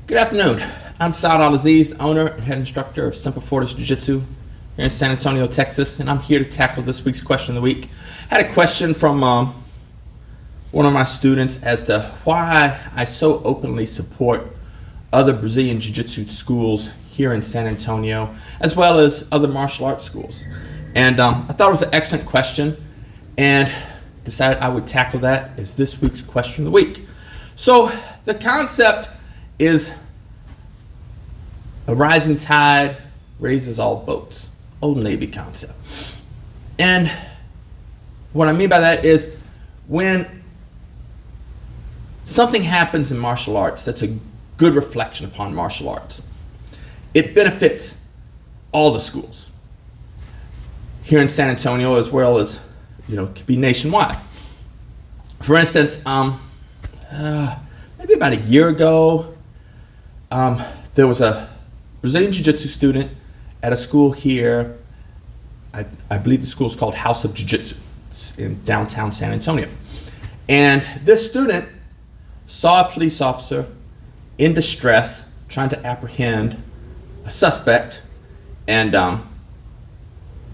Good afternoon. I'm al-Aziz, the owner and head instructor of Semper Fortis Jiu Jitsu here in San Antonio, Texas, and I'm here to tackle this week's question of the week. I had a question from one of my students as to why I so openly support other Brazilian Jiu Jitsu schools here in San Antonio, as well as other martial arts schools. And I thought it was an excellent question and decided I would tackle that as this week's question of the week. So the concept is a rising tide raises all boats. Old Navy concept. And what I mean by that is when something happens in martial arts that's a good reflection upon martial arts, it benefits all the schools here in San Antonio, as well as, it could be nationwide. For instance, maybe about a year ago, there was a Brazilian Jiu-Jitsu student at a school here. I believe the school is called House of Jiu-Jitsu. It's in downtown San Antonio. And this student saw a police officer in distress trying to apprehend a suspect, and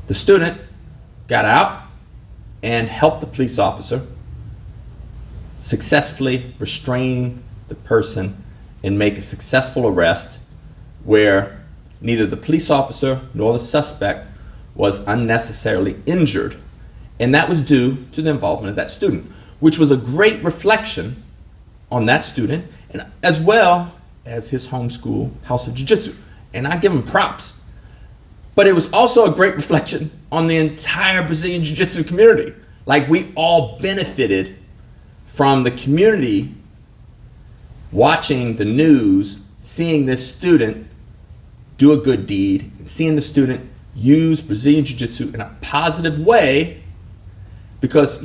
the student got out and helped the police officer successfully restrain the person and make a successful arrest where neither the police officer nor the suspect was unnecessarily injured. And that was due to the involvement of that student, which was a great reflection on that student, and as well as his home school, House of Jiu-Jitsu. And I give him props. But it was also a great reflection on the entire Brazilian Jiu-Jitsu community. Like, we all benefited from the community watching the news, seeing this student do a good deed, and seeing the student use Brazilian Jiu-Jitsu in a positive way, because,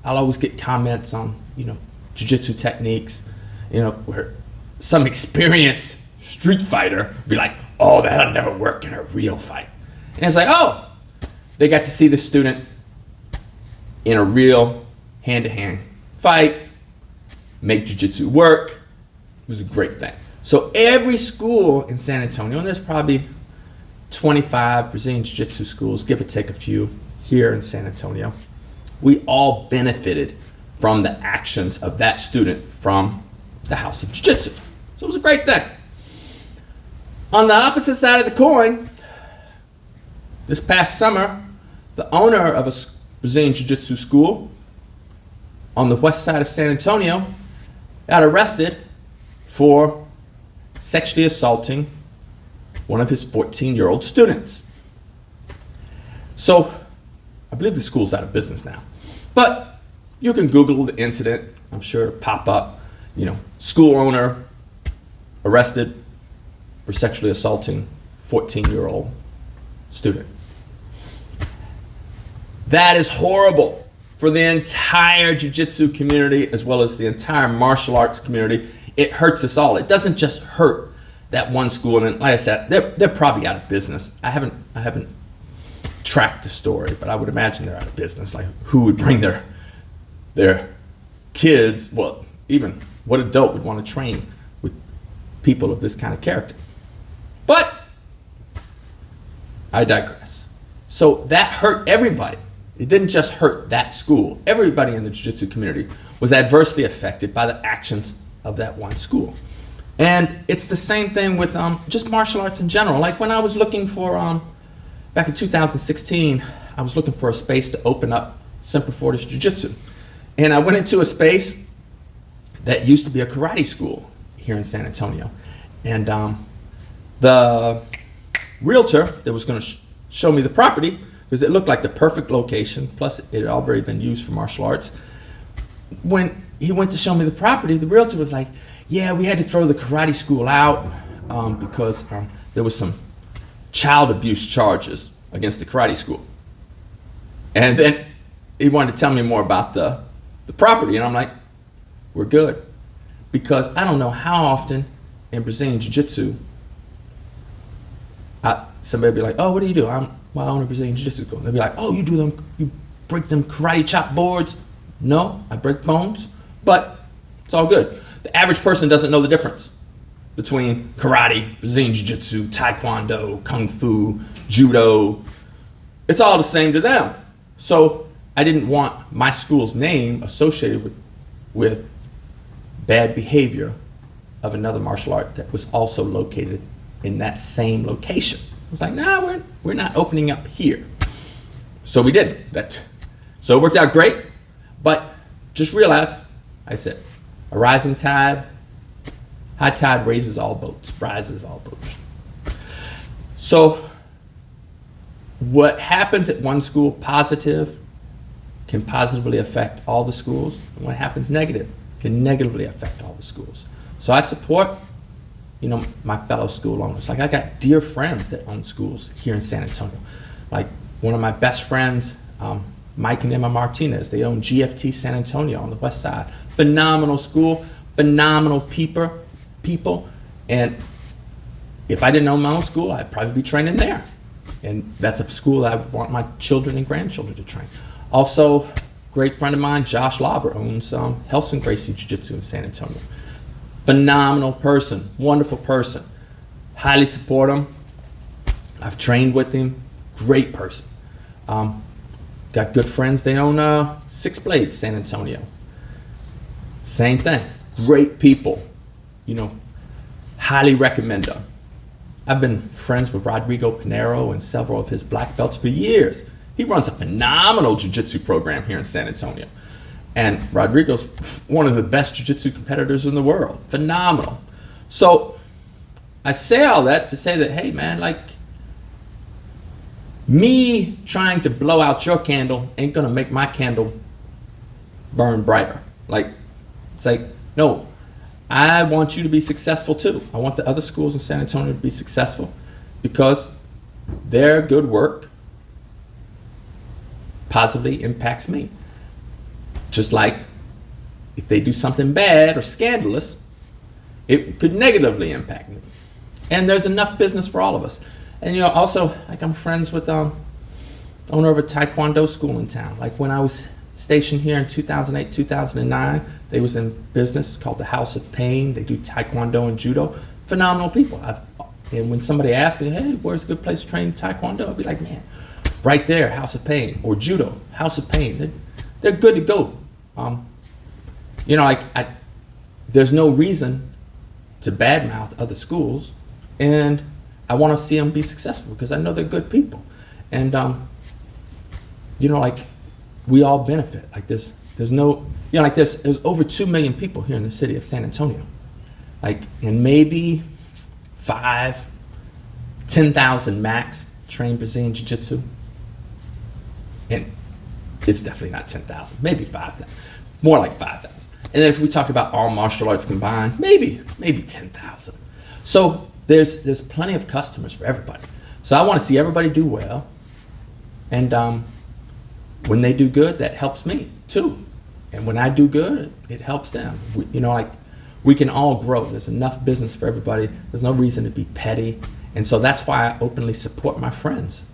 I'll always get comments on, Jiu-Jitsu techniques, where some experienced street fighter be like, oh, that'll never work in a real fight. And it's like, oh, they got to see the student in a real hand-to-hand fight, make Jiu-Jitsu work. It was a great thing. So every school in San Antonio, and there's probably 25 Brazilian Jiu-Jitsu schools, give or take a few here in San Antonio, we all benefited from the actions of that student from the House of Jiu-Jitsu. So it was a great thing. On the opposite side of the coin, this past summer, the owner of a Brazilian Jiu-Jitsu school on the west side of San Antonio got arrested for sexually assaulting one of his 14-year-old students. So I believe the school's out of business now. But you can Google the incident. I'm sure it'll pop up. School owner arrested for sexually assaulting 14-year-old student. That is horrible for the entire jiu-jitsu community, as well as the entire martial arts community. It hurts us all. It doesn't just hurt that one school, and like I said, they're probably out of business. I haven't tracked the story, but I would imagine they're out of business. Like, who would bring their kids? Well, even what adult would want to train with people of this kind of character? But I digress. So that hurt everybody. It didn't just hurt that school. Everybody in the jiu-jitsu community was adversely affected by the actions of that one school. And it's the same thing with just martial arts in general. Like, when I was looking for, back in 2016, I was looking for a space to open up Semper Fortis Jiu Jitsu. And I went into a space that used to be a karate school here in San Antonio. And the realtor that was going to show me the property, because it looked like the perfect location, plus it had already been used for martial arts. When he went to show me the property, the realtor was like, yeah, we had to throw the karate school out because there was some child abuse charges against the karate school. And then he wanted to tell me more about the property, and I'm like, we're good. Because I don't know how often in Brazilian Jiu-Jitsu, somebody would be like, oh, what do you do? I own a Brazilian Jiu-Jitsu school. They'd be like, oh, you break them karate chop boards? No, I break bones, but it's all good. The average person doesn't know the difference between karate, Brazilian Jiu Jitsu, Taekwondo, Kung Fu, Judo. It's all the same to them. So I didn't want my school's name associated with bad behavior of another martial art that was also located in that same location. It's like, nah, we're not opening up here. So we didn't. So it worked out great, but just realize, I said, a rising tide, high tide raises all boats, rises all boats. So what happens at one school positive can positively affect all the schools, and what happens negative can negatively affect all the schools. So I support, my fellow school owners. Like, I got dear friends that own schools here in San Antonio. Like, one of my best friends, Mike and Emma Martinez, they own GFT San Antonio on the west side. Phenomenal school, phenomenal people. And if I didn't own my own school, I'd probably be training there. And that's a school I want my children and grandchildren to train. Also, great friend of mine, Josh Lauber, owns Helson Gracie Jiu-Jitsu in San Antonio. Phenomenal person, wonderful person. Highly support him. I've trained with him. Great person. Got good friends. They own Six Blades San Antonio. Same thing. Great people. Highly recommend them. I've been friends with Rodrigo Pinero and several of his black belts for years. He runs a phenomenal jiu-jitsu program here in San Antonio. And Rodrigo's one of the best jiu-jitsu competitors in the world. Phenomenal. So I say all that to say that, hey man, like, me trying to blow out your candle ain't gonna make my candle burn brighter. Like, it's like, no, I want you to be successful too. I want the other schools in San Antonio to be successful because their good work positively impacts me. Just like if they do something bad or scandalous, it could negatively impact me. And there's enough business for all of us. And also, like, I'm friends with the owner of a Taekwondo school in town. Like, when I was stationed here in 2008, 2009, they was in business. It's called the House of Pain. They do Taekwondo and Judo. Phenomenal people. And when somebody asks me, hey, where's a good place to train Taekwondo? I'd be like, man, right there, House of Pain. Or Judo, House of Pain. They're good to go. There's no reason to badmouth other schools, and I want to see them be successful because I know they're good people. And we all benefit. Like, there's over 2 million people here in the city of San Antonio. Like, and maybe 10,000 max train Brazilian Jiu-Jitsu. And it's definitely not 10,000, maybe 5,000, more like 5,000. And then if we talk about all martial arts combined, maybe 10,000. So there's plenty of customers for everybody. So I want to see everybody do well. And when they do good, that helps me too. And when I do good, it helps them. We can all grow. There's enough business for everybody. There's no reason to be petty. And so that's why I openly support my friends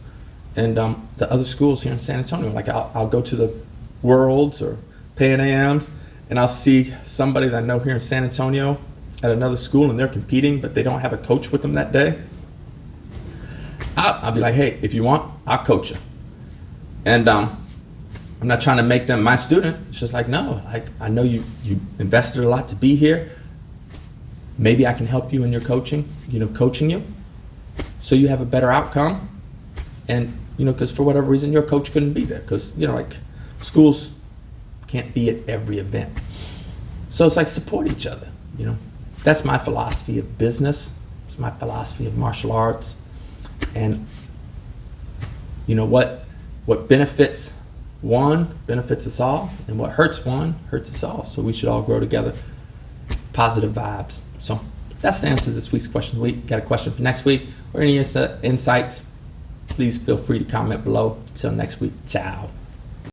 and the other schools here in San Antonio. Like, I'll go to the Worlds or Pan Ams, and I'll see somebody that I know here in San Antonio at another school, and they're competing, but they don't have a coach with them that day. I'll be like, hey, if you want, I'll coach you. And I'm not trying to make them my student. It's just like, no, I know you invested a lot to be here. Maybe I can help you in your coaching, coaching you, so you have a better outcome. And, because for whatever reason, your coach couldn't be there. Because, schools can't be at every event. So it's like, support each other, That's my philosophy of business. It's my philosophy of martial arts. And, what benefits one benefits us all. And what hurts one hurts us all. So we should all grow together. Positive vibes. So that's the answer to this week's question of the week. Got a question for next week or any insights? Please feel free to comment below. Until next week, ciao.